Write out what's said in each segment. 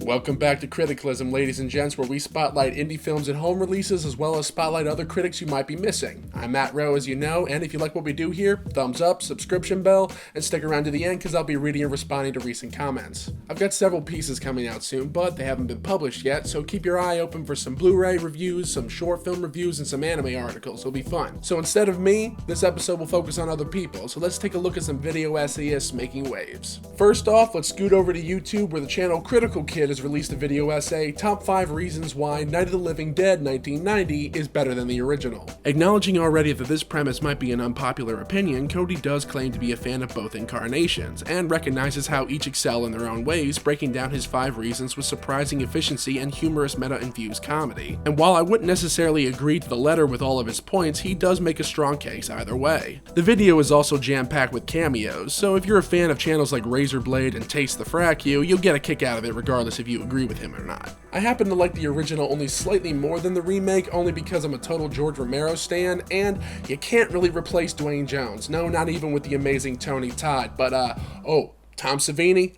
Welcome back to Criticlysm, ladies and gents, where we spotlight indie films and home releases as well as spotlight other critics you might be missing. I'm Matt Rowe, as you know, and if you like what we do here, thumbs up, subscription bell, and stick around to the end because I'll be reading and responding to recent comments. I've got several pieces coming out soon, but they haven't been published yet, so keep your eye open for some Blu-ray reviews, some short film reviews, and some anime articles. It'll be fun. So instead of me, this episode will focus on other people, so let's take a look at some video essayists making waves. First off, let's scoot over to YouTube, where the channel Critical Kid has released a video essay, Top 5 Reasons Why Night of the Living Dead 1990 is better than the original. Acknowledging already that this premise might be an unpopular opinion, Cody does claim to be a fan of both incarnations, and recognizes how each excel in their own ways, breaking down his 5 reasons with surprising efficiency and humorous meta-infused comedy. And while I wouldn't necessarily agree to the letter with all of his points, he does make a strong case either way. The video is also jam-packed with cameos, so if you're a fan of channels like Razorblade and Taste the Frack you'll get a kick out of it regardless if you agree with him or not. I happen to like the original only slightly more than the remake, only because I'm a total George Romero stan, and you can't really replace Dwayne Jones. No, not even with the amazing Tony Todd, but Tom Savini,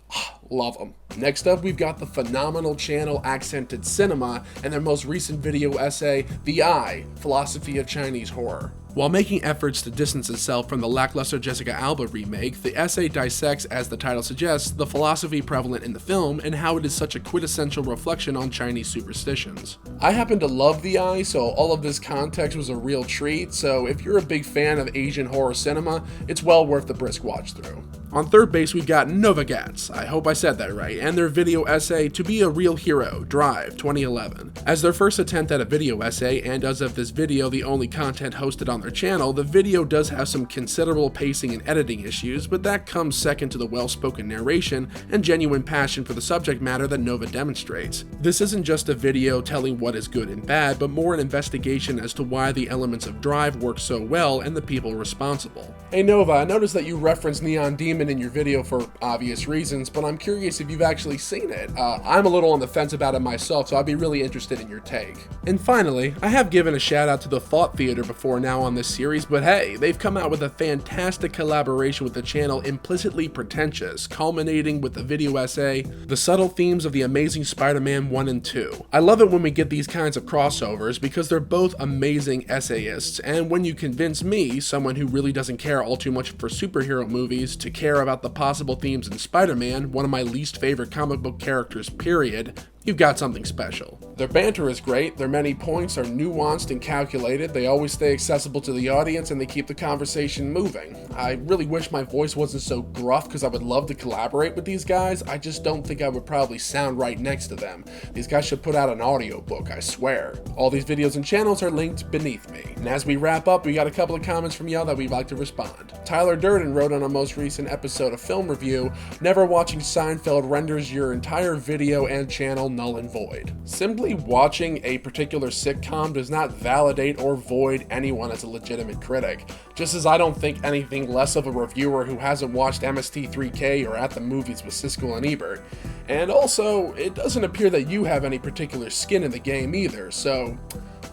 love him. Next up, we've got the phenomenal channel Accented Cinema and their most recent video essay, The Eye, Philosophy of Chinese Horror. While making efforts to distance itself from the lackluster Jessica Alba remake, the essay dissects, as the title suggests, the philosophy prevalent in the film and how it is such a quintessential reflection on Chinese superstitions. I happen to love The Eye, so all of this context was a real treat, so if you're a big fan of Asian horror cinema, it's well worth the brisk watch through. On third base, we've got Novagats, I hope I said that right, and their video essay, To Be a Real Hero, Drive, 2011. As their first attempt at a video essay, and as of this video the only content hosted on their channel, the video does have some considerable pacing and editing issues, but that comes second to the well-spoken narration and genuine passion for the subject matter that Nova demonstrates. This isn't just a video telling what is good and bad, but more an investigation as to why the elements of Drive work so well and the people responsible. Hey Nova, I noticed that you referenced Neon Demon in your video for obvious reasons, but I'm curious if you've actually seen it. I'm a little on the fence about it myself, so I'd be really interested in your take. And finally, I have given a shout out to TheThoughtTheater before now on this series, but hey, they've come out with a fantastic collaboration with the channel Implicitly Pretentious, culminating with the video essay, The Subtle Themes of the Amazing Spider-Man 1 and 2. I love it when we get these kinds of crossovers because they're both amazing essayists, and when you convince me, someone who really doesn't care all too much for superhero movies, to care about the possible themes in Spider-Man, one of my least favorite comic book characters period, you've got something special. Their banter is great, their many points are nuanced and calculated, they always stay accessible to the audience, and they keep the conversation moving. I really wish my voice wasn't so gruff because I would love to collaborate with these guys, I just don't think I would probably sound right next to them. These guys should put out an audiobook, I swear. All these videos and channels are linked beneath me. And as we wrap up, we got a couple of comments from y'all that we'd like to respond. Tyler Durden wrote on our most recent episode of Film Review, never watching Seinfeld renders your entire video and channel null and void. Simply watching a particular sitcom does not validate or void anyone as a legitimate critic, just as I don't think anything less of a reviewer who hasn't watched MST3K or At the Movies with Siskel and Ebert. And also, it doesn't appear that you have any particular skin in the game either, so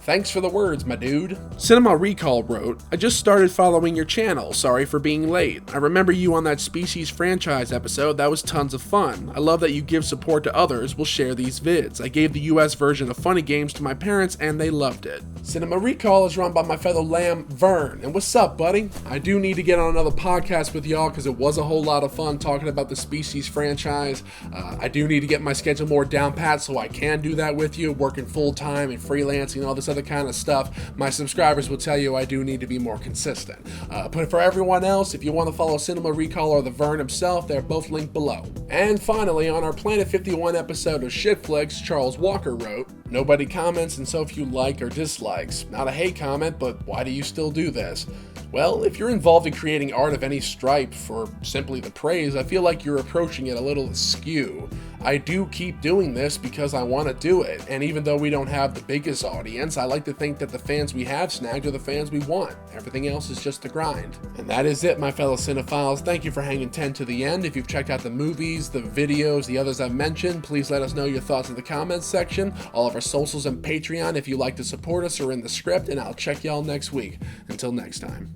thanks for the words, my dude. Cinema Recall wrote, I just started following your channel, sorry for being late. I remember you on that Species franchise episode, that was tons of fun. I love that you give support to others, we'll share these vids. I gave the US version of Funny Games to my parents and they loved it. Cinema Recall is run by my fellow lamb, Vern. And what's up, buddy? I do need to get on another podcast with y'all because it was a whole lot of fun talking about the Species franchise. I do need to get my schedule more down pat so I can do that with you, working full time and freelancing and all this other kind of stuff. My subscribers will tell you I do need to be more consistent. But for everyone else, if you want to follow Cinema Recall or the Vern himself, they're both linked below. And finally, on our Planet 51 episode of ShitFlix, Charles Walker wrote, nobody comments and so few like or dislikes. Not a hate comment, but why do you still do this? Well, if you're involved in creating art of any stripe for simply the praise, I feel like you're approaching it a little askew. I do keep doing this because I want to do it, and even though we don't have the biggest audience, I like to think that the fans we have snagged are the fans we want. Everything else is just the grind. And that is it, my fellow cinephiles. Thank you for hanging 10 to the end. If you've checked out the movies, the videos, the others I've mentioned, please let us know your thoughts in the comments section. All of our socials and Patreon if you'd like to support us are in the script, and I'll check y'all next week. Until next time.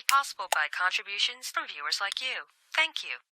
possible by contributions from viewers like you. Thank you.